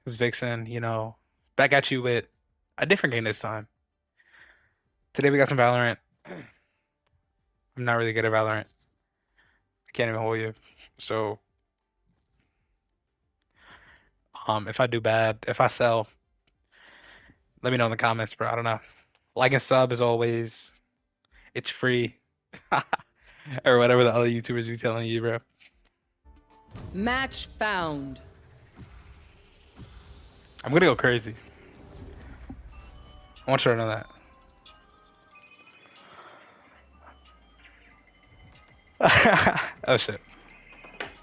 It's Vixen, you know, back at you with a different game this time. Today we got some Valorant. I'm not really good at Valorant. I can't even hold you. So, if I do bad, if I sell, let me know in the comments, bro. I don't know. Like and sub as always. It's free. Or whatever the other YouTubers be telling you, bro. Match found. I'm gonna go crazy. I want you to know that. Oh shit.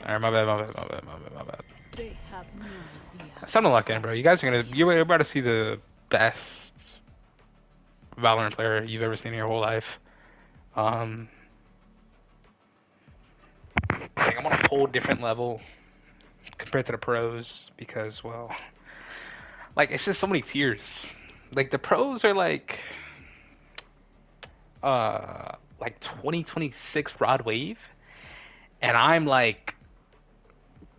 Alright, my bad, my bad, my bad, my bad, my bad. They have no idea. It's time to lock in, bro. You guys are you're about to see the best Valorant player you've ever seen in your whole life. Um, like I'm on a whole different level compared to the pros because, well, like it's just so many tiers. Like the pros are like 2026 Rod Wave, and I'm like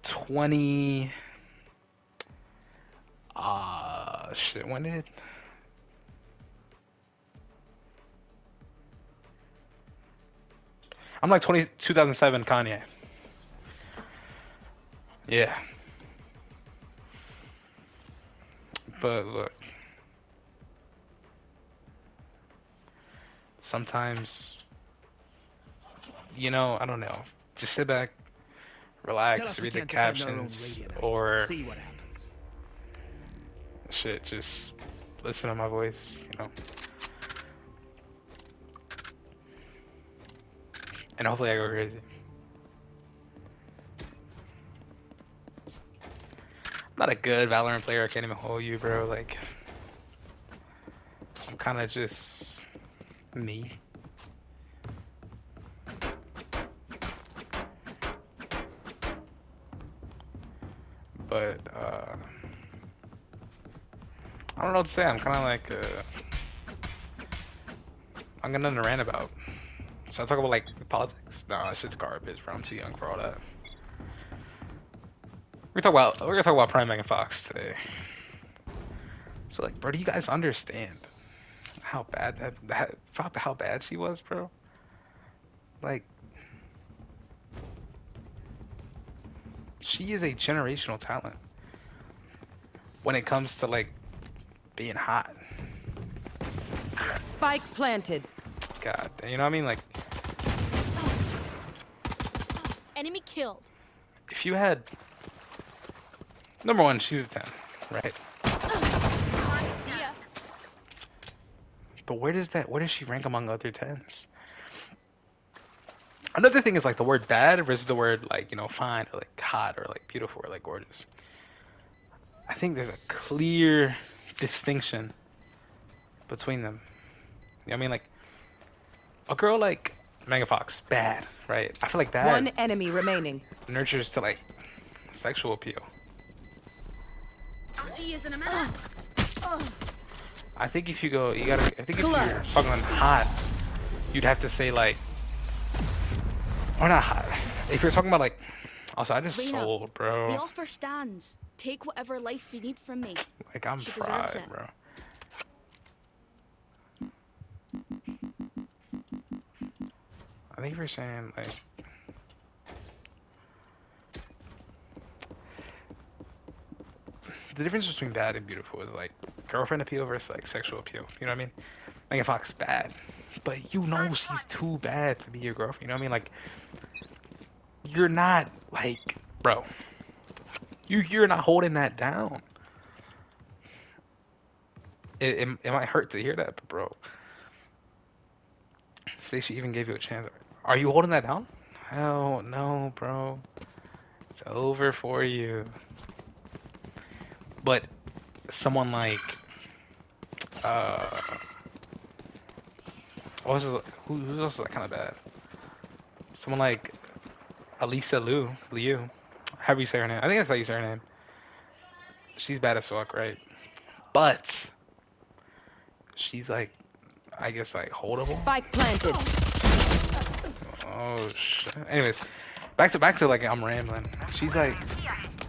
20. Shit. When did? I'm like 2007 Kanye. Yeah. But look, sometimes, I don't know. Just sit back, Tell relax, us we read the can't defend our own captions, radionite. or See what happens. shit, just listen to my voice. And hopefully I go crazy. I'm not a good Valorant player, I can't even hold you, bro. Like, I'm kind of just me. But, I don't know what to say. I'm kind of like, I'm gonna rant about. Should I talk about, like, politics? No, that shit's garbage, bro. I'm too young for all that. We're gonna talk about Prime Megan Fox today. So, like, bro, do you guys understand how bad how bad she was, bro? Like, she is a generational talent when it comes to like being hot. Spike planted. God, you know what I mean? Like, Enemy killed. if you had number one, she's a 10, right? Yeah. But where does she rank among other 10s? Another thing is like the word bad versus the word like, fine or like hot or like beautiful or like gorgeous. I think there's a clear distinction between them. You know what I mean? Like a girl like Megan Fox, bad, right? I feel like bad One enemy remaining. nurtures to like sexual appeal. I'll see you in a minute. I think if if you're fucking hot, you'd have to say like, or not hot. If you're talking about like, also I just Reyna, sold, The bro. offer stands. Take whatever life you need from me. Like I'm She deserves fried, it. bro. I think you're saying like, the difference between bad and beautiful is like girlfriend appeal versus like sexual appeal. You know what I mean? Megan Fox bad, but you know she's too bad to be your girlfriend. You know what I mean? Like you're not like, bro. You're not holding that down. It might hurt to hear that, but bro, say she even gave you a chance. Are you holding that down? Hell no, bro. It's over for you. But someone like uh who else is like kind of bad? Someone like Alisa Liu. How do you say her name? I think that's how you say her name. She's bad as fuck, right? But she's like, I guess like holdable. Spike planted. Oh shit. Anyways, back to like I'm rambling. She's like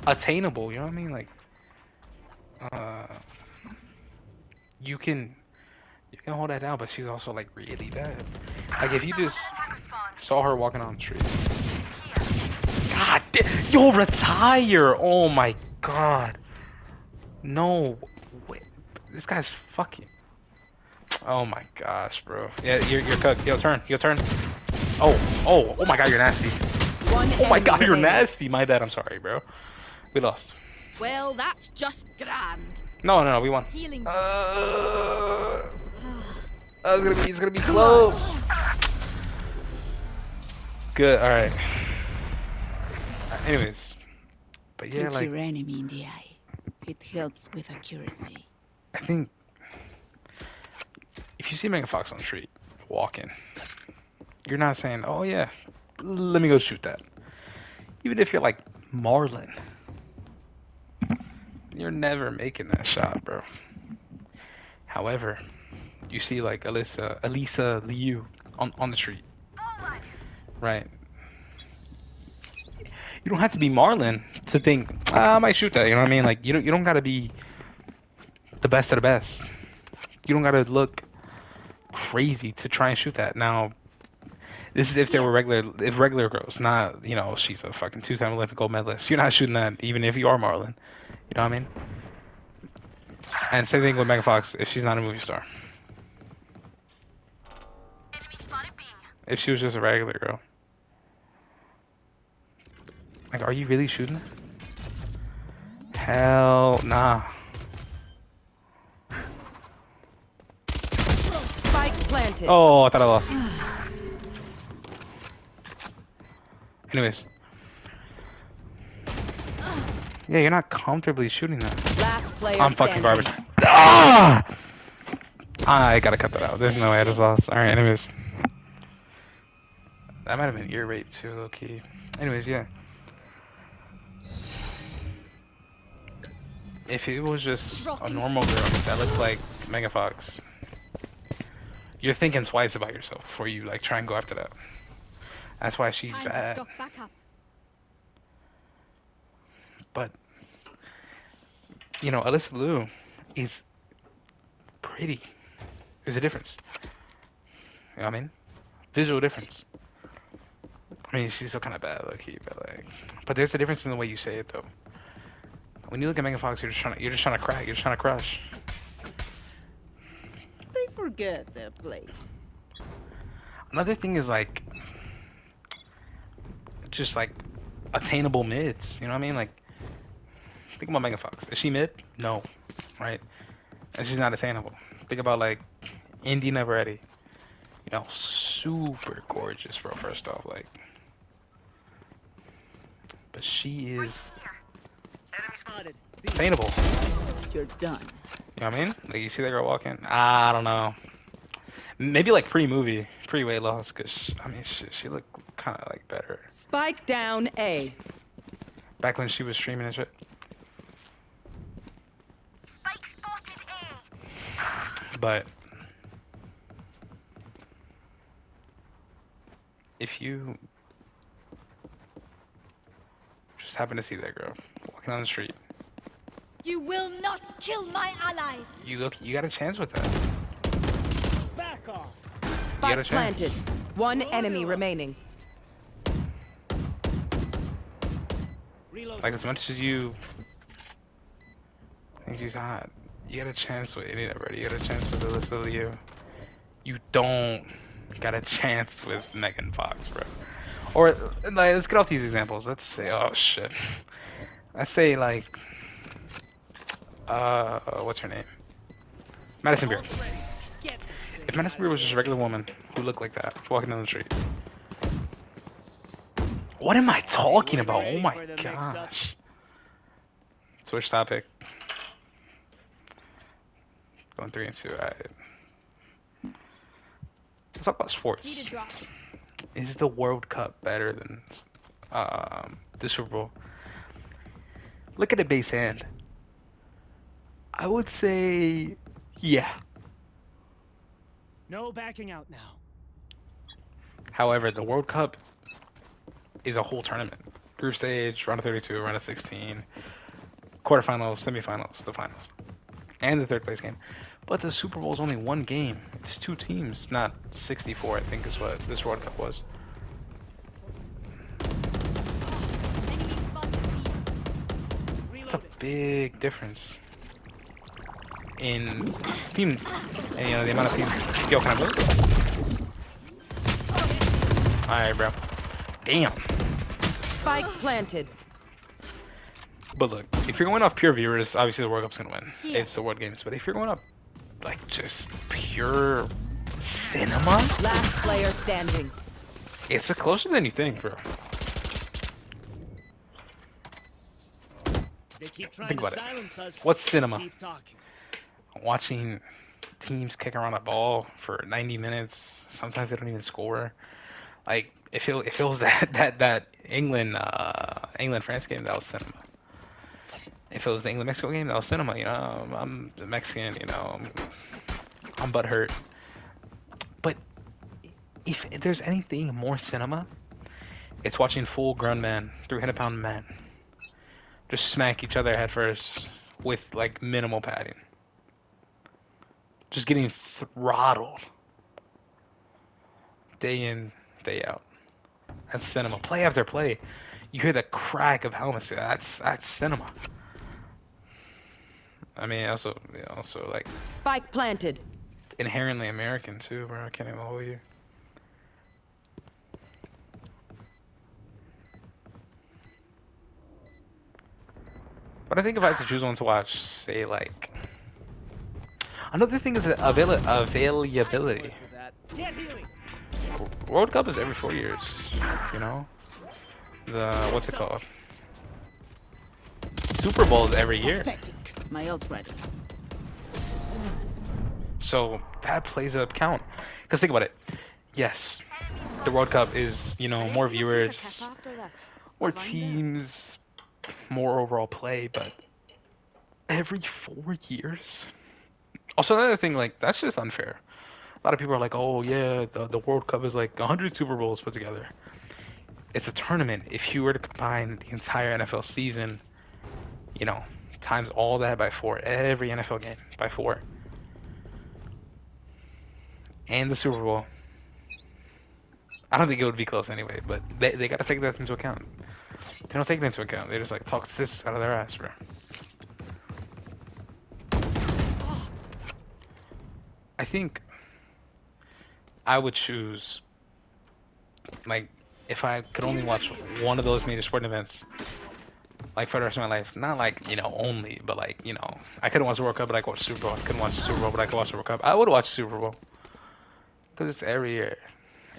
attainable. You know what I mean? Like Uh, you can hold that down, but she's also like really bad. Like if you just saw her walking on the street. God, you'll retire. Oh my God. No, wait, this guy's fucking. Oh my gosh, bro. Yeah, you're cooked. Yo, turn. Oh my God, you're nasty. One Oh my enemy God, you're remaining. nasty. My bad. I'm sorry, bro. We lost. Well, that's just grand. No, we won. Healing. It's gonna be close. Good. All right. Anyways, but yeah, Look like your enemy in the eye. It helps with accuracy. I think if you see Megan Fox on the street walking, you're not saying, "Oh yeah, let me go shoot that." Even if you're like Marlon, you're never making that shot, bro. However, you see like Elisa Liu on the street, right? You don't have to be Marlon to think, I might shoot that. You know what I mean? Like you don't gotta be the best of the best. You don't gotta look crazy to try and shoot that. Now, this is if there were regular girls, not she's a fucking two-time Olympic gold medalist. You're not shooting that even if you are Marlon. You know what I mean? And same thing with Megan Fox if she's not a movie star. If she was just a regular girl. Like, are you really shooting? Hell nah. Spike planted. Oh, I thought I lost. Anyways. Yeah, you're not comfortably shooting that. Last player I'm fucking standing. garbage. Ah! I gotta cut that out. There's no way I just lost. Alright, anyways. That might have been ear rape too, low key. Anyways, yeah. If it was just a normal girl that looked like Megan Fox, you're thinking twice about yourself before you like try and go after that. That's why she's Time to bad. stock back up. But Alyssa Blue is pretty. There's a difference. You know what I mean? Visual difference. I mean, she's still kind of bad, low key, but there's a difference in the way you say it, though. When you look at Megan Fox, you're just trying to crack, you're just trying to crush. They forget their place. Another thing is like, just like attainable mids. You know what I mean? Like, think about Megan Fox. Is she mid? No, right? And she's not attainable. Think about like Indy Neveready. Super gorgeous, bro. First off, like, but she is attainable. You're done. You know what I mean? Like, you see that girl walking? I don't know. Maybe like pre-movie, pre-weight loss, cause I mean, she looked kind of like better Spike down A. back when she was streaming and shit. But if you just happen to see that girl walking on the street, You will not kill my allies. you got a chance with that. Back off. got a Spike chance. planted. One enemy remaining. Reload. Like, as much as you think she's hot, you got a chance with any of You got a chance with Alyssa Liu. You don't got a chance with Megan Fox, bro. Or like, let's get off these examples. Let's say, oh shit. Let's say like, what's her name? Madison Beer. If Madison Beer was just a regular woman who looked like that, walking down the street. What am I talking about? Oh my gosh. Switch topic. Going 3 and 2. Alright. Let's talk about sports. Need a drop. Is the World Cup better than the Super Bowl? Look at the base hand. I would say, yeah. No backing out now. However, the World Cup is a whole tournament. Group stage, round of 32, round of 16, quarterfinals, semifinals, the finals, and the third place game. But the Super Bowl is only one game. It's two teams, not 64. I think is what this World Cup was. Enemy spotted B. It's a big difference in team, and, you know, the amount of teams. Yo, can I move? Alright, bro. Damn. Spike planted. But look, if you're going off pure viewers, obviously the World Cup's gonna win. Here. It's the World Games. But if you're going up like just pure cinema, Last player standing. it's closer than you think, bro. They keep trying Think to about it. silence us. What's cinema? Keep talking. Watching teams kick around a ball for 90 minutes. Sometimes they don't even score. Like it feels that England France game, that was cinema. If it was the England Mexico game, that was cinema. You know, I'm Mexican. You know, I'm butthurt. But if there's anything more cinema, it's watching full grown men, 300-pound men, just smack each other head first with like minimal padding. Just getting throttled day in, day out. That's cinema. Play after play, you hear the crack of helmets. That's cinema. I mean, also like Spike planted. inherently American too, bro. I can't even hold you. But I think if I had to choose one to watch, say like another thing is the availability. Work with that. Get healing. World Cup is every 4 years, you know. The what's it called? Super Bowl is every year. Pathetic. My ult ready. So that plays a count. Because think about it. Yes, the World Cup is, you know, more viewers, more teams, more overall play, but every 4 years. Also, another thing, like, that's just unfair. A lot of people are like, oh, yeah, the World Cup is like 100 Super Bowls put together. It's a tournament. If you were to combine the entire NFL season, you know, times all that by 4, every NFL game by 4, and the Super Bowl, I don't think it would be close anyway, but they got to take that into account. They don't take it into account. They just like talk this out of their ass, bro. I think I would choose, like, if I could only watch one of those major sporting events, like, for the rest of my life. Not like, you know, only, but like, you know, I couldn't watch the World Cup, but I could watch the Super Bowl. I couldn't watch the Super Bowl, but I could watch the World Cup. I would watch the Super Bowl. Because it's every year.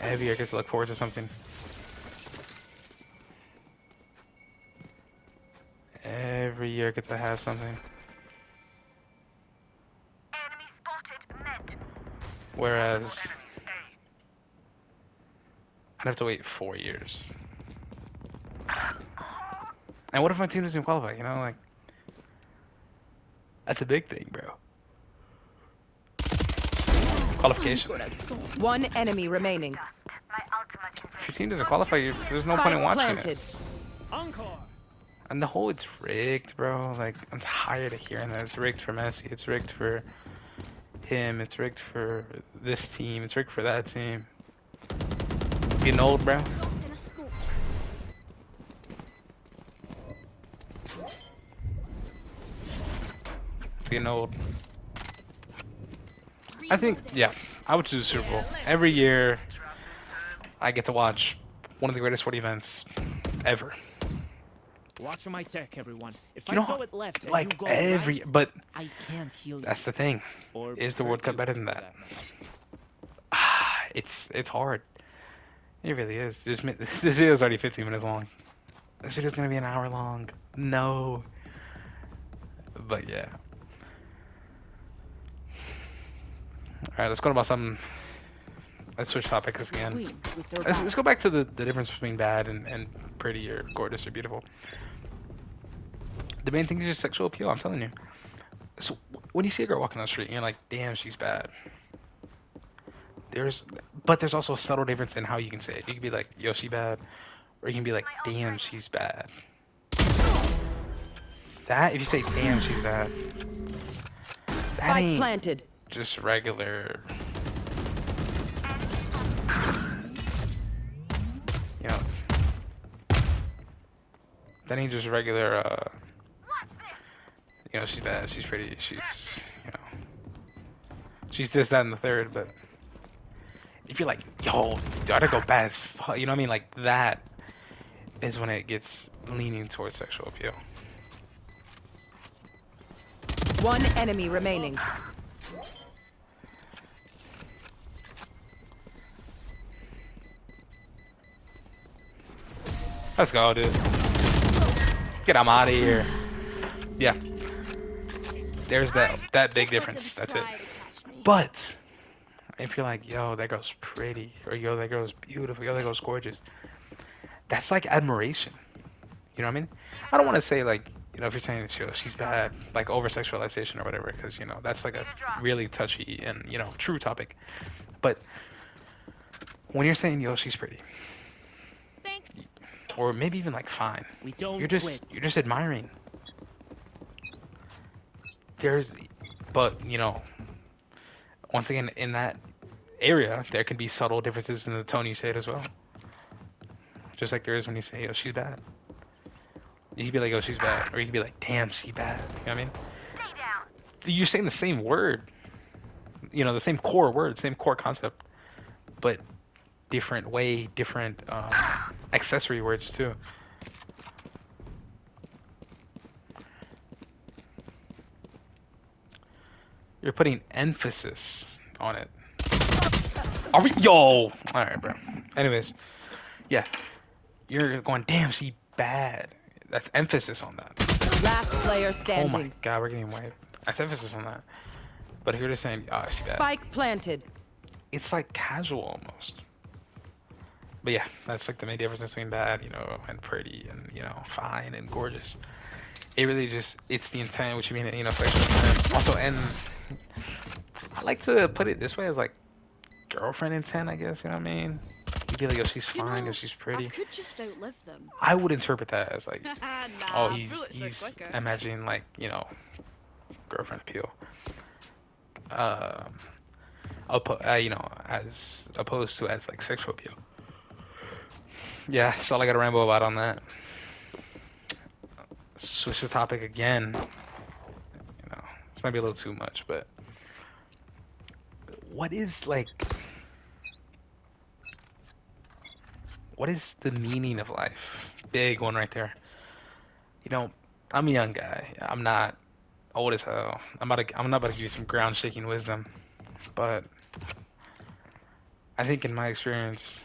Every year I get to look forward to something. Every year I get to have something. Whereas I'd have to wait 4 years. And what if my team doesn't qualify? You know, like, that's a big thing, bro. Qualification. One enemy remaining. If your team doesn't qualify, there's no point in Spike watching planted. it. Encore. And the whole it's rigged, bro. Like, I'm tired of hearing that. It's rigged for Messi. It's rigged for him. It's rigged for this team. It's rigged for that team. Getting old, bro. Getting old. I think, yeah, I would choose the Super Bowl. Every year, I get to watch one of the greatest sporting events ever. Watch for my tech, everyone. If You I know, throw it left and like you go every, right, but I can't heal you. that's the thing. Or Is the World hurt Cup you, better than for that? matter. It's hard. It really is. This video is already 15 minutes long. This video's gonna be an hour long. No. But yeah. Alright, let's go about something. Let's switch topics again. We survived. Let's go back to the difference between bad and pretty or gorgeous or beautiful. The main thing is just sexual appeal, I'm telling you. So when you see a girl walking down the street and you're like, damn, she's bad. But there's also a subtle difference in how you can say it. You can be like, yo, she bad. Or you can be like, damn, she's bad. That, if you say, damn, she's bad, that Spike ain't planted. just regular, you know, that ain't just regular, you know, she's bad, she's pretty, she's, you know, she's this, that, and the third, but if you're like, yo, gotta go bad as fuck, you know what I mean? Like, that is when it gets leaning towards sexual appeal. One enemy remaining. Let's go, dude. Get him out of here. Yeah. There's that big difference. That's it. But if you're like, yo, that girl's pretty, or yo, that girl's beautiful, yo, that girl's gorgeous, that's like admiration. You know what I mean? I don't want to say like, you know, if you're saying she's bad, like over sexualization or whatever, because you know that's like a really touchy and you know true topic. But when you're saying yo, she's pretty, Thanks. or maybe even like fine, We don't you're quit. just admiring. There's, but you know, once again in that area, there can be subtle differences in the tone you say it as well. Just like there is when you say, "Oh, she's bad." You could be like, "Oh, she's bad," or you could be like, "Damn, she's bad." You know what I mean? You're saying the same word, you know, the same core word, same core concept, but different way, different accessory words too. You're putting emphasis on it. Are we? Yo! Alright, bro. Anyways, yeah. You're going, damn, she bad. That's emphasis on that. Last player Oh my standing. god, we're getting wiped. That's emphasis on that. But if you're just saying, oh, she bad. Spike planted. It's like casual almost. But yeah, that's like the main difference between bad, you know, and pretty, and you know, fine and gorgeous. It really just, it's the intent, which you mean, you know, sexual intent. Also, and I like to put it this way as like girlfriend intent, I guess, you know what I mean? You'd be like, oh, she's fine, oh, she's pretty. I could just outlive them. I would interpret that as like, oh, bullets are he's quicker. imagining like, you know, girlfriend appeal. You know, as opposed to as like sexual appeal. Yeah, that's all I got to ramble about on that. Switch the topic again. You know, this might be a little too much, but what is like, what is the meaning of life? Big one right there. You know, I'm a young guy. I'm not old as hell. I'm not about to give you some ground shaking wisdom, but I think in my experience,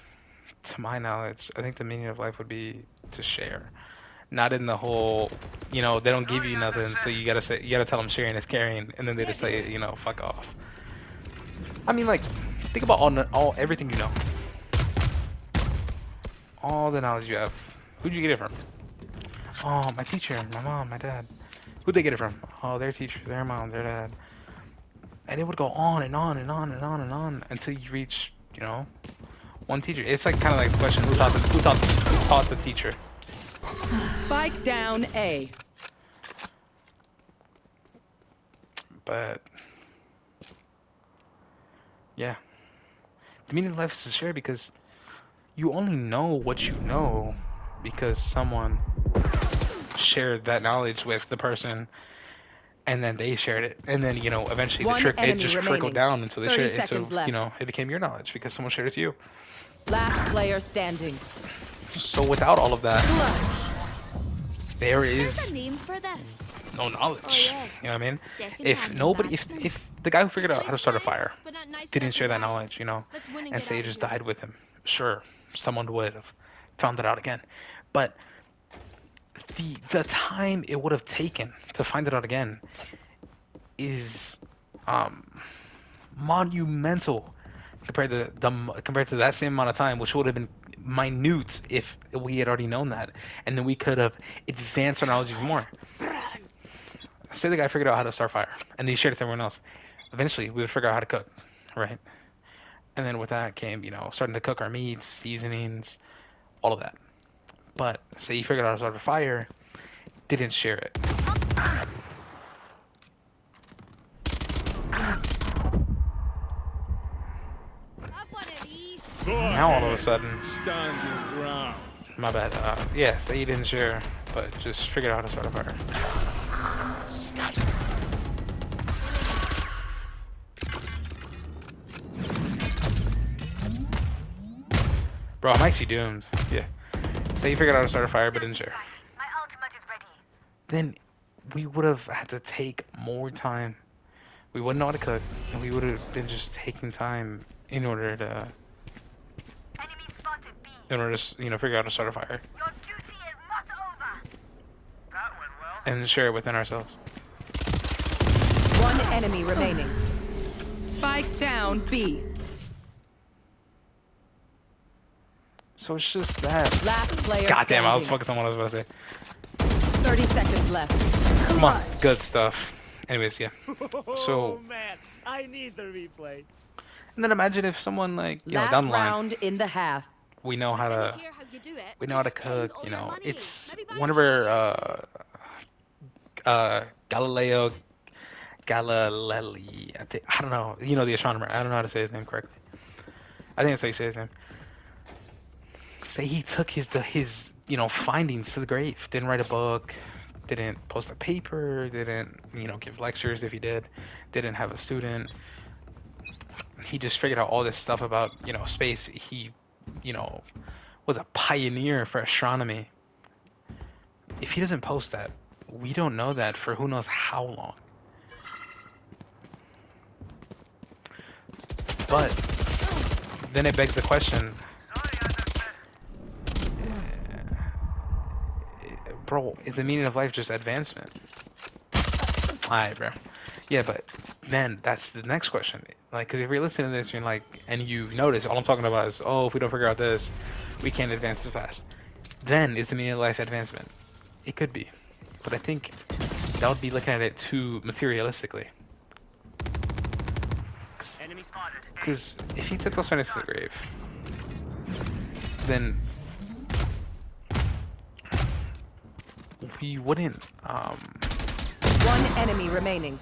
to my knowledge, I think the meaning of life would be to share. Not in the whole, you know, they don't give you nothing, so you gotta tell them sharing is caring, and then they just say, you know, fuck off. I mean, like, think about everything you know, all the knowledge you have. Who'd you get it from? Oh, my teacher, my mom, my dad. Who'd they get it from? Oh, their teacher, their mom, their dad. And it would go on and on and on and on and on until you reach, you know, one teacher. It's like kind of like the question: who taught the teacher? Spike down A. But yeah, the meaning of life is to share because you only know what you know because someone shared that knowledge with the person, and then they shared it, and then you know eventually it just trickled down until they shared it until you know it became your knowledge because someone shared it to you. Last player standing. So without all of that, there is There's a name for this. no knowledge. Oh, yeah. You know what I mean? Second-hand If the guy who figured out how to start a fire but not nice didn't enough share to that die. knowledge, you know, Let's win and get say out it of just here. died with him, sure, someone would have found it out again. But the time it would have taken to find it out again is monumental compared to that same amount of time, which would have been minute if we had already known that, and then we could have advanced our knowledge even more. Say the guy figured out how to start fire, and then he shared it with everyone else. Eventually, we would figure out how to cook, right? And then with that came, you know, starting to cook our meats, seasonings, all of that. But say he figured out how to start a fire, didn't share it. Now all of a sudden, Stand your ground. my bad. Yeah, say you didn't share, but just figured out how to start a fire. Bro, I'm actually doomed. Yeah. Say you figured out how to start a fire, but didn't share. My ultimate is ready. Then we would have had to take more time. We wouldn't know how to cook, and we would have been just taking time in order to, Enemy spotted B. figure out how to start a fire Your duty is not over. That went well. and share it within ourselves. One enemy remaining. Spike down B. So it's just that. Last player Goddamn, I was standing. focused on what I was about to say. 30 seconds left. Come on, good stuff. Anyways, yeah. So- Oh man, I need the replay. And then imagine if someone like, Last down the line, round in the half. we know how Didn't to, hear how you do it. we know how to Just spend cook. all your money. It's Maybe buy one a of our Galilei. I don't know. The astronomer. I don't know how to say his name correctly. I think that's how you say his name. Say he took his findings to the grave. Didn't write a book. Didn't post a paper. Didn't give lectures if he did. Didn't have a student. He just figured out all this stuff about space. He was a pioneer for astronomy. If he doesn't post that, we don't know that for who knows how long. But then it begs the question, bro, is the meaning of life just advancement? Alright, bro. Yeah, but then that's the next question. Like, because if you're listening to this and you're like, and you notice, all I'm talking about is, oh, if we don't figure out this, we can't advance as fast. Then is the meaning of life advancement? It could be. But I think that would be looking at it too materialistically. Enemy spotted. Because if he took those findings to the grave, then we wouldn't, One enemy remaining.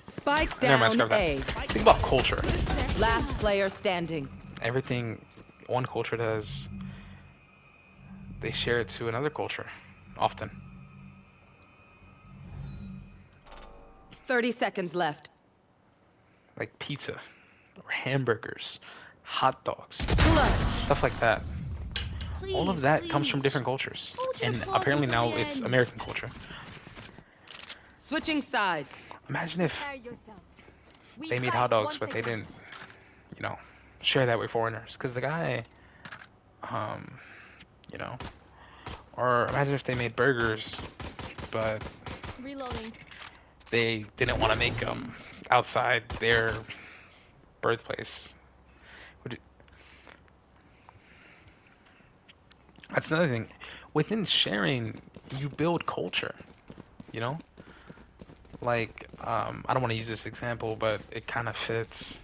Spike never mind, down scrap A. that. Think about culture. Last player standing. Everything one culture does, they share it to another culture, often. 30 seconds left. Like pizza, or hamburgers, hot dogs, Clutch. stuff like that. All of Please, that comes from please. different cultures. Hold your And applause apparently until now the it's end. American culture. Switching sides. Imagine if Prepare yourselves. We they made fight hot dogs, once but they again. didn't, share that with foreigners. Because the guy, or imagine if they made burgers, but Reloading. they didn't want to make them outside their birthplace. That's another thing. Within sharing, you build culture, you know? Like, I don't want to use this example, but it kind of fits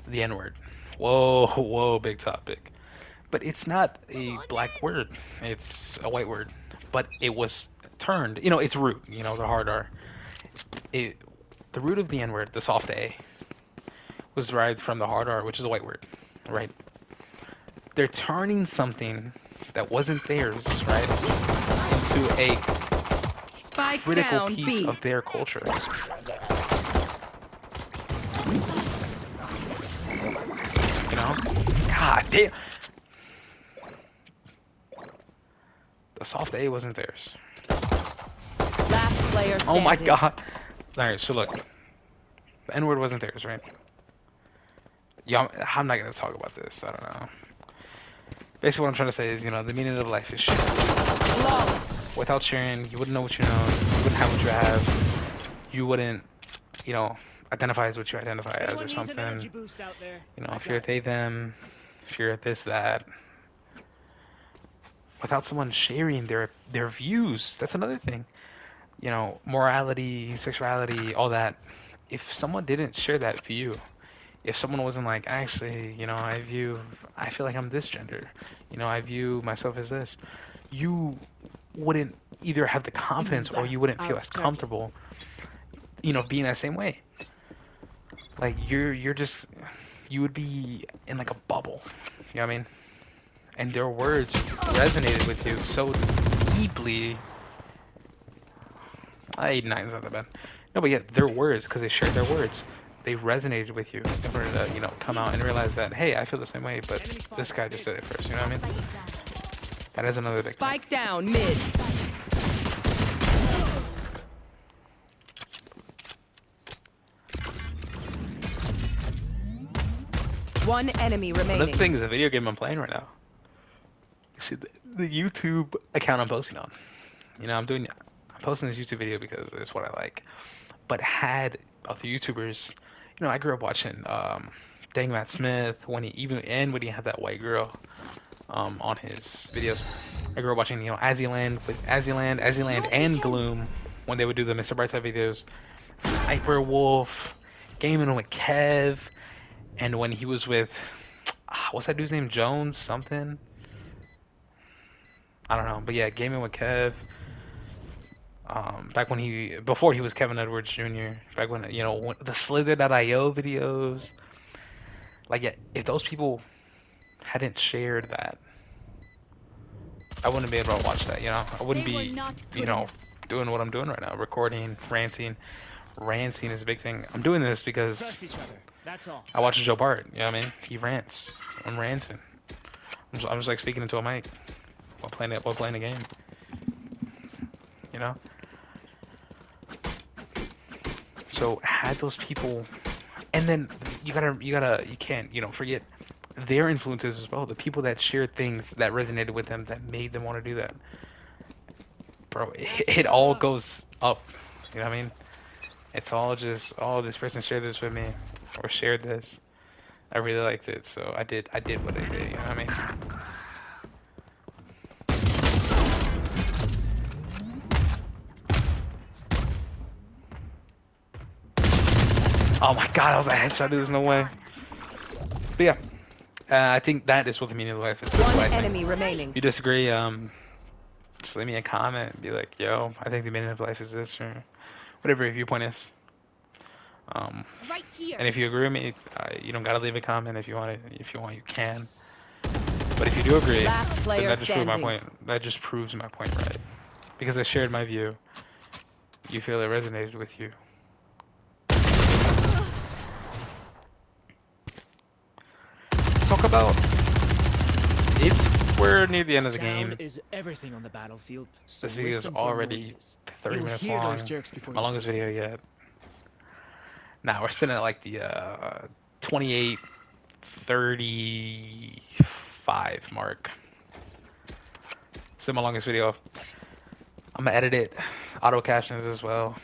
the N-word. Whoa, big topic. But it's not a black word. It's a white word. But it was turned, its root, the hard R. The root of the N-word, the soft A, was derived from the hard R, which is a white word, right? They're turning something that wasn't theirs, right, into a Spike critical down piece B. of their culture. God damn. The soft A wasn't theirs. Last player standing. Oh my god. Alright, so look. The N-word wasn't theirs, right? Yeah, I'm not gonna talk about this. I don't know. Basically what I'm trying to say is, the meaning of life is shit. Flawless. Without sharing, you wouldn't know what you know. You wouldn't have what you have. You wouldn't, identify as what you identify as Anyone or needs an energy something. boost out there? If you're they, them, if you're this, that. Without someone sharing their views, that's another thing. Morality, sexuality, all that. If someone didn't share that view, if someone wasn't like, actually, I feel like I'm this gender, I view myself as this, you wouldn't either have the confidence or you wouldn't feel as comfortable, being that same way. Like you're you would be in like a bubble. You know what I mean? And their words resonated with you so deeply. 89 is not that bad. No, but yeah, their words, because they shared their words, they resonated with you in order to, come out and realize that, hey, I feel the same way, but this guy just did it first. You know what I mean? That is another big thing. Spike down mid. One enemy remaining. Another thing is the video game I'm playing right now. See, the YouTube account I'm posting on. I'm posting this YouTube video because it's what I like. But had other YouTubers, I grew up watching Dang Matt Smith when he had that white girl on his videos. I grew up watching Azzyland and Gloom when they would do the Mr. Brightside videos. Sniper Wolf, Gaming with Kev, and when he was with what's that dude's name? Jones something. I don't know, but yeah, Gaming with Kev. Back before he was Kevin Edwards Jr. Back when the Slither.io videos. Like, yeah, if those people hadn't shared that, I wouldn't be able to watch that. I wouldn't be doing what I'm doing right now, recording, ranting. Ranting is a big thing. I'm doing this because Trust each other. That's all. I watch Joe Bart. You know what I mean? He rants. I'm ranting. I'm just like speaking into a mic while playing a game. So had those people, and then you can't forget their influences as well. The people that shared things that resonated with them, that made them want to do that. Bro, it all goes up. You know what I mean? It's all just, oh, this person shared this with me, or shared this. I really liked it, so I did what I did. You know what I mean? Oh my god, that was a headshot. There's no way. But yeah, I think that is what the meaning of life is. One enemy remaining. If you disagree, just leave me a comment and be like, yo, I think the meaning of life is this, or whatever your viewpoint is. Right here. And if you agree with me, you don't gotta leave a comment. If you want, you can. But if you do agree, Last then player that just proves my standing. point. That just proves my point right. Because I shared my view. You feel it resonated with you. Talk about we're near the end of the game. Sound is everything on the battlefield. So This video is listen for already noises. 30 You'll minutes hear long. those jerks before My you longest see video yet. Nah, we're sitting at like the 28:35 mark. Still my longest video. I'm gonna edit it, auto captions as well.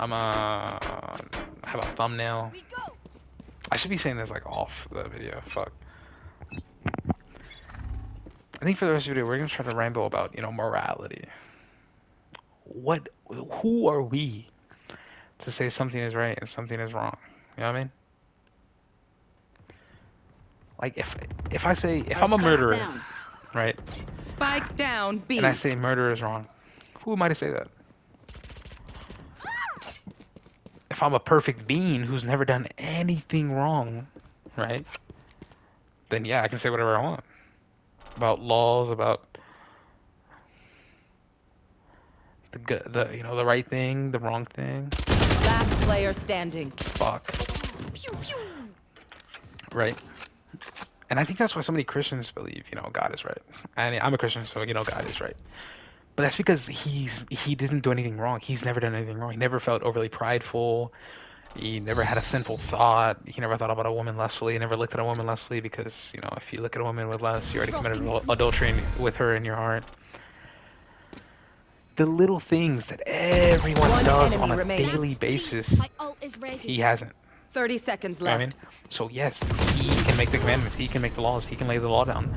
I'm have a thumbnail. We go. I should be saying this like off the video. Fuck. I think for the rest of the video, we're gonna try to ramble about morality. Who are we to say something is right and something is wrong? You know what I mean? Like if I'm a murderer, right? Spike down B. And I say murder is wrong, who am I to say that? If I'm a perfect being who's never done anything wrong, right? Then yeah, I can say whatever I want about laws, about the right thing, the wrong thing. Last player standing. Fuck. Pew pew. Right. And I think that's why so many Christians believe, God is right. And I'm a Christian, so God is right. But that's because he didn't do anything wrong. He's never done anything wrong. He never felt overly prideful. He never had a sinful thought. He never thought about a woman lustfully. He never looked at a woman lustfully because, if you look at a woman with lust, you already committed adultery with her in your heart. The little things that everyone One does enemy on a remaining. daily basis, My ult is ready. he hasn't. 30 seconds You know left. what I mean? So yes, he can make the commandments. He can make the laws. He can lay the law down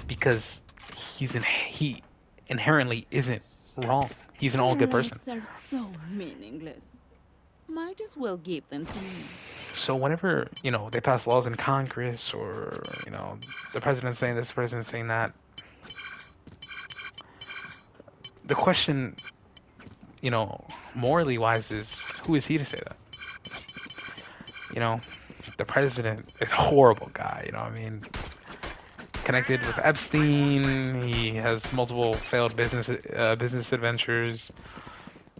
because he inherently isn't wrong. He's an all good person. Lives are so meaningless. Might as well give them to me. So whenever they pass laws in Congress, or the president's saying this, the president's saying that, the question, morally wise, is who is he to say that? the president is a horrible guy. You know what I mean? Connected with Epstein. He has multiple failed business adventures.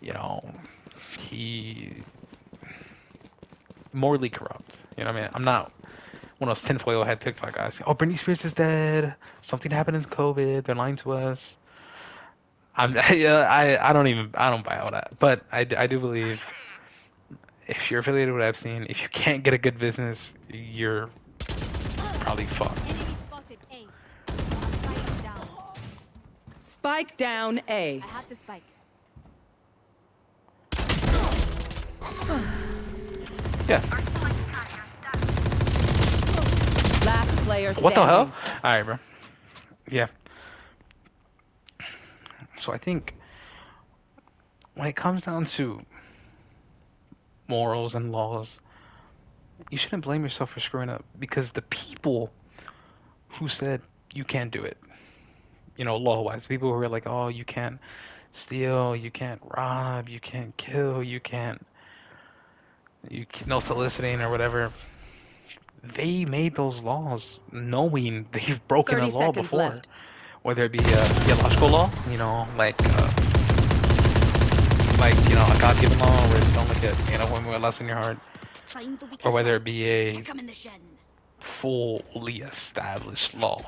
You know, he morally corrupt. You know what I mean? I'm not one of those tinfoil head TikTok guys. Oh, Britney Spears is dead. Something happened in COVID. They're lying to us. I don't buy all that. But I do believe if you're affiliated with Epstein, if you can't get a good business, you're probably fucked. Enemy spotted A. Spike down. Spike down A. I have the spike. Yeah. Last player standing. What the hell? Alright, bro. Yeah. So I think when it comes down to morals and laws, you shouldn't blame yourself for screwing up because the people who said you can't do it, you know, law-wise, people who are like, oh, you can't steal, you can't rob, you can't kill, no soliciting or whatever. They made those laws knowing they've broken a 30 law seconds before. left. Whether it be a theological law, you know, like you know, a God-given law where don't look at, you know, when we're lust in your heart, Trying to be or whether it be a Kick 'em in the shin. fully established law.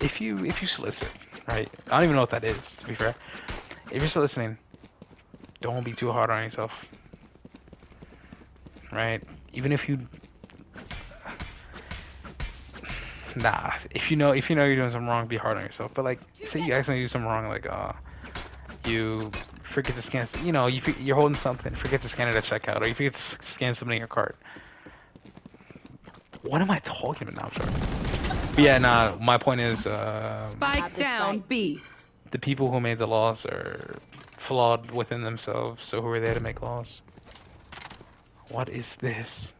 If you solicit, right? I don't even know what that is, to be fair. If you're soliciting, don't be too hard on yourself, right? Even if you, nah. If you know you're doing something wrong, be hard on yourself. But like, say you accidentally do something wrong, like you forget to scan, you know, you're holding something, forget to scan it at checkout, or you forget to scan something in your cart. What am I talking about now, I'm sorry. But yeah, nah. My point is, Spike down B. the people who made the laws are flawed within themselves. So who are they to make laws? What is this?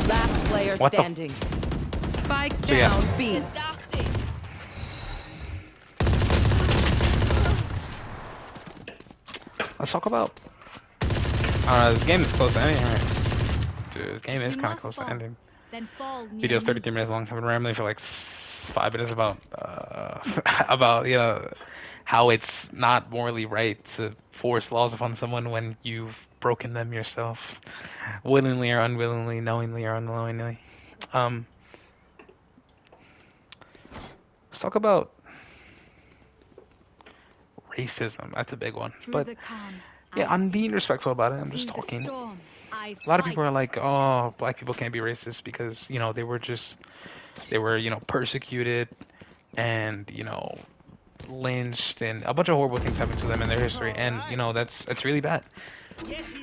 Last player What the- standing. Spike So, yeah. down B. Let's talk about. This game is close to ending, right? Dude, this game is You kind of must close to fall. ending. Then fall near Video's me. 33 minutes long. I've been rambling for like 5 minutes about about, you know, how it's not morally right to force laws upon someone when you've broken them yourself, willingly or unwillingly, knowingly or unknowingly. Let's talk about racism. That's a big one. Through But the calm, yeah, I I'm see. being respectful about it. I'm just Through the talking. storm, I A lot of people are fight. like, oh, black people can't be racist because, you know, they were, you know, persecuted and, you know, lynched and a bunch of horrible things happened to them in their history. And, you know, that's really bad.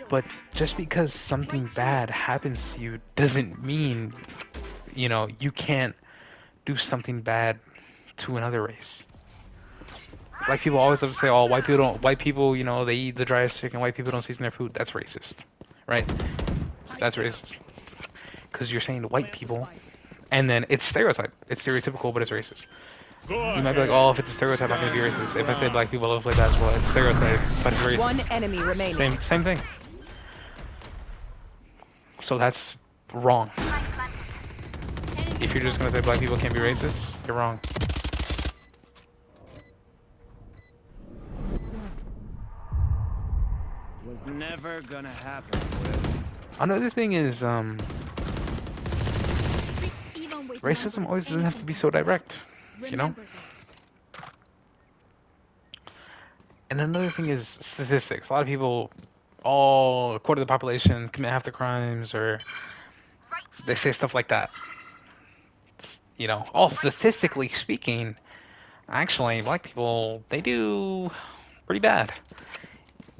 But just because something bad happens to you doesn't mean, you know, you can't do something bad to another race. Black people always love to say, oh, white people, you know, they eat the driest chicken, white people don't season their food. That's racist, right? That's racist. Because you're saying white people, and then it's stereotype. It's stereotypical, but it's racist. You might be like, oh, if it's a stereotype, I'm gonna be racist. If I say black people love to play basketball, it's stereotype, but it's racist. One enemy remaining. Same thing. So that's wrong. If you're just gonna say black people can't be racist, you're wrong. Was never gonna happen, Chris. Another thing is, Even with racism numbers, always doesn't have to be so anything direct, can you know? Remember that. And another thing is statistics. A lot of people, a quarter of the population commit half the crimes, or they say stuff like that. You know, all statistically speaking, actually, black people, they do pretty bad.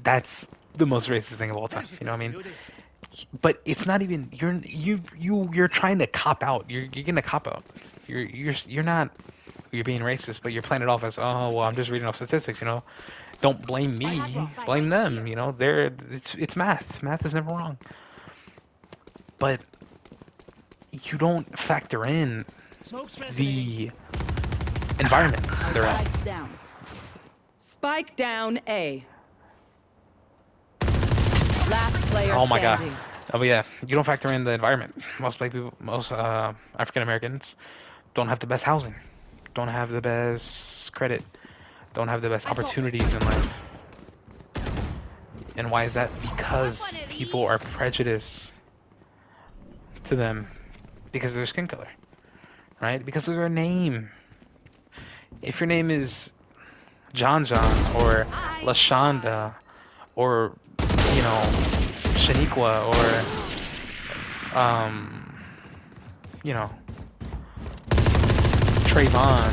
That's the most racist thing of all time. You know what I mean? But it's not even you're trying to cop out. You're getting a cop out. You're not you're being racist, but you're playing it off as, oh well, I'm just reading off statistics. You know, don't blame me, blame them. You know, it's math. Math is never wrong. But you don't factor in Smoke's the environment they're in. Spikes down. Spike down A. Last player Oh my god. standing. Oh but yeah, you don't factor in the environment. Most black people, most African Americans don't have the best housing, don't have the best credit, don't have the best opportunities in life. And why is that? Because people are prejudiced to them because of their skin color, right? Because of their name. If your name is John or Lashonda or, you know, Shaniqua or, you know, Trayvon,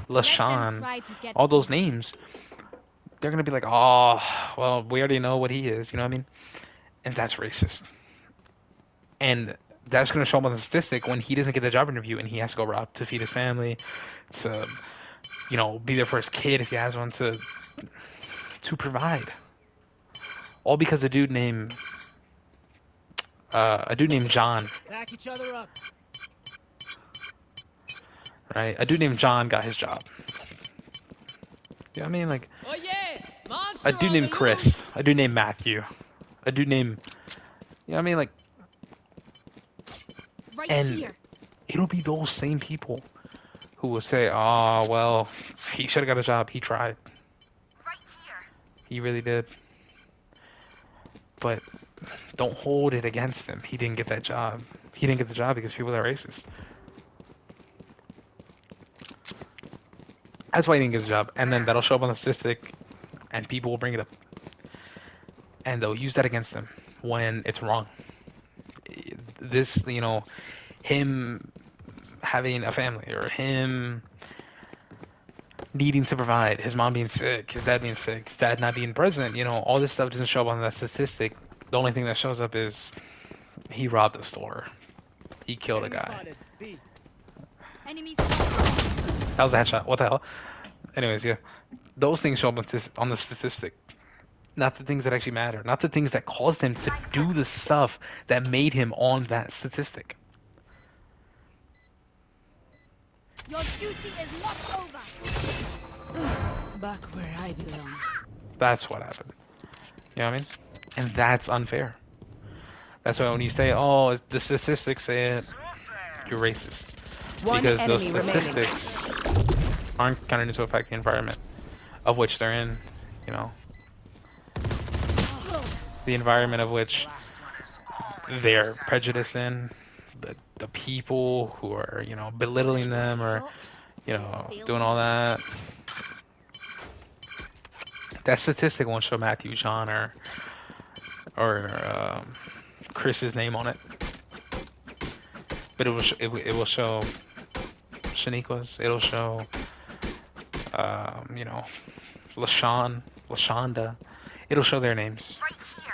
LaShawn, all those names, they're gonna be like, oh, well, we already know what he is, you know what I mean? And that's racist. And that's gonna show up on the statistic when he doesn't get the job interview and he has to go rob to feed his family, to, you know, be there for his kid if he has one, to provide. All because a dude named John, Back each other up. right? A dude named John got his job. You know what I mean? Like, Oh yeah! a dude named Chris, a dude named Matthew, a dude named, you know what I mean? Like, Right and here. it'll be those same people who will say, oh, well, he should have got a job. He tried. Right here. He really did. But don't hold it against him. He didn't get that job. He didn't get the job because people are racist. That's why he didn't get the job. And then that'll show up on the statistic, and people will bring it up. And they'll use that against him when it's wrong. This, you know, him having a family, or him needing to provide, his mom being sick, his dad being sick, his dad not being present, you know, all this stuff doesn't show up on that statistic. The only thing that shows up is he robbed a store. He killed a guy. Enemies. That was a headshot. What the hell? Anyways, yeah. Those things show up on the statistic. Not the things that actually matter. Not the things that caused him to do the stuff that made him on that statistic. Your duty is not over. Back where I belong. That's what happened. You know what I mean? And that's unfair. That's why when you say, oh, the statistics say it, you're racist. One Because those enemy remaining. statistics aren't counted into effect the environment of which they're in, you know. The environment of which they're prejudiced in, the people who are, you know, belittling them or, you know, doing all that. That statistic won't show Matthew, John, or Chris's name on it, but it will show Shaniqua's. It'll show, you know, Lashonda. It'll show their names. Right here.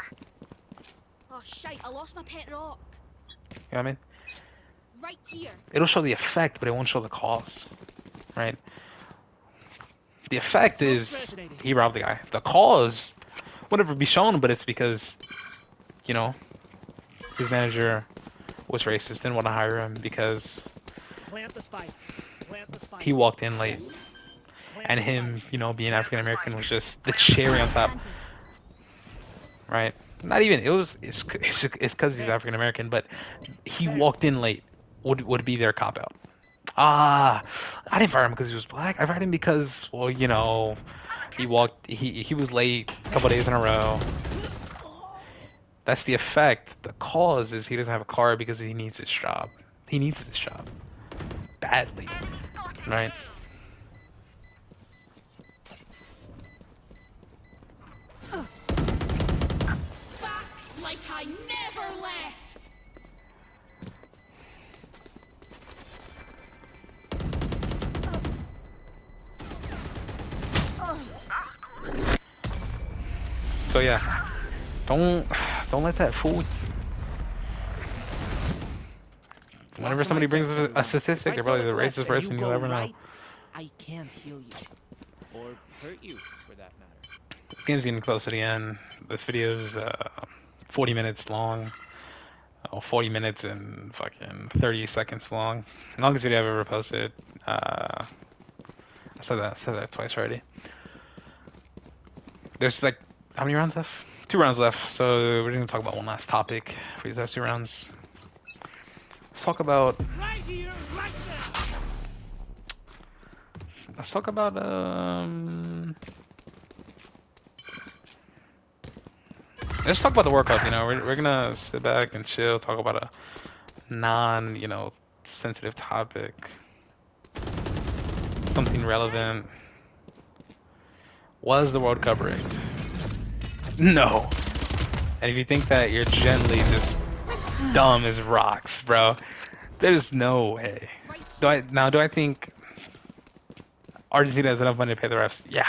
Oh shite! I lost my pet rock. You know what I mean? Right here. It'll show the effect, but it won't show the cause, right? The effect is he robbed the guy. The cause would never be shown, but it's because, you know, his manager was racist, didn't want to hire him because Plant the spike. Plant the spike. he walked in late. And him, you know, being African American was just the cherry on top, right? Not even, it's because he's African American, but he walked in late would be their cop out. I didn't fire him because he was black. I fired him because, well, you know, he was late a couple days in a row. That's the effect. The cause is he doesn't have a car because he needs his job. He needs this job badly, right? Back like I never left. So yeah, don't let that fool you. Whenever somebody brings a statistic, they're probably the racist person you'll ever know. I can't heal you. Or hurt you, for that matter. This game's getting close to the end. This video is 40 minutes long. 40 minutes and fucking 30 seconds long. Longest video I've ever posted. I said that twice already. There's like, how many rounds left? 2 rounds left, so we're gonna talk about one last topic for these last 2 rounds. Let's talk about. Right here, right now. Let's talk about Let's talk about the World Cup. We're gonna sit back and chill, talk about a non, sensitive topic, something relevant. Was the World Cup rigged? No. And if you think that, you're generally just dumb as rocks, bro. There's no way. Do I think Argentina has enough money to pay the refs? Yeah.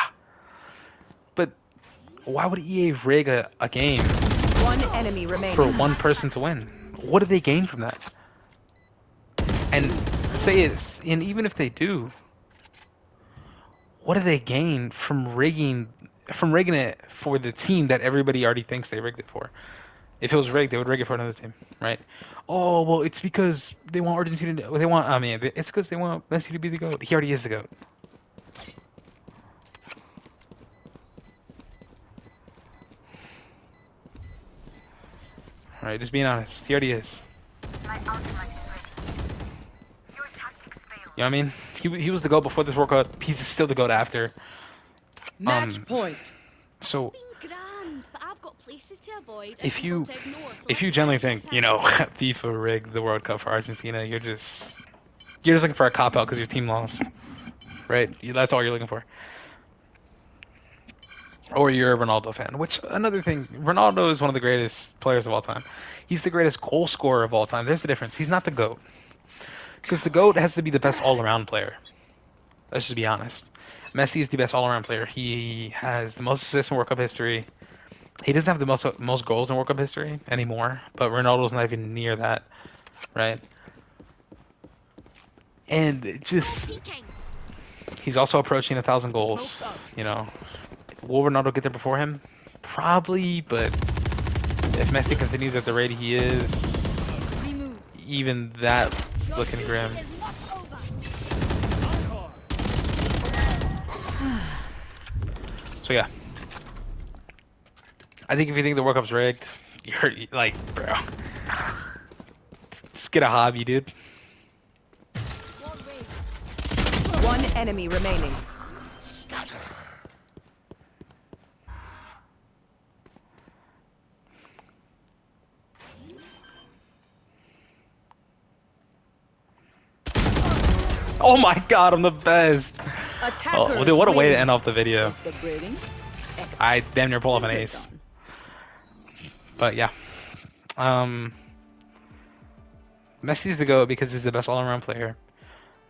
But why would EA rig a game One enemy remaining. for one person to win? What do they gain from that? And and even if they do, what do they gain from rigging it for the team that everybody already thinks they rigged it for? If it was rigged, they would rig it for another team, right? Oh, well, it's because they want Argentina to, it's because they want Messi to be the GOAT. He already is the GOAT. Alright, just being honest. He already is. My ultimate is ready. Your tactics failed. You know what I mean? He was the GOAT before this World Cup. He's still the GOAT after. Match point. So It's been grand, but I've got places to avoid. and if people you to ignore, so if you let's generally finish think, this out. FIFA rigged the World Cup for Argentina, you're just looking for a cop out because your team lost, right? That's all you're looking for. Or you're a Ronaldo fan, which another thing, Ronaldo is one of the greatest players of all time. He's the greatest goal scorer of all time. There's the difference. He's not the GOAT. Because the GOAT has to be the best all-around player. Let's just be honest. Messi is the best all-around player. He has the most assists in World Cup history. He doesn't have the most goals in World Cup history anymore, but Ronaldo's not even near that, right? And Peeking. he's also approaching 1,000 goals. Smoke's up. Will Ronaldo get there before him? Probably, but if Messi continues at the rate he is, Remove. even that's Your looking duty grim. is not over. Encore. So yeah, I think if you think the World Cup's rigged, you're like, bro, just get a hobby, dude. One way. One enemy remaining. Oh my god, I'm the best. Attackers Oh, dude, what a way to win. end off the video. Is the breathing? Excellent. I damn near pull off an Well ace. done. But yeah, Messi's the GOAT because he's the best all-around player.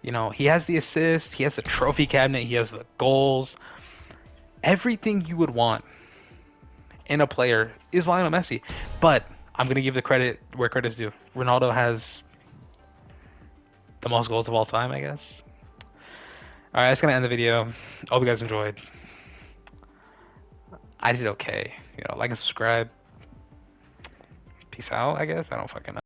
He has the assist, he has the trophy cabinet, he has the goals. Everything you would want in a player is Lionel Messi. But I'm gonna give the credit where credit's due. Ronaldo has the most goals of all time, I guess. All right, that's gonna end the video. Hope you guys enjoyed. I did okay. Like and subscribe. Peace out, I guess. I don't fucking know.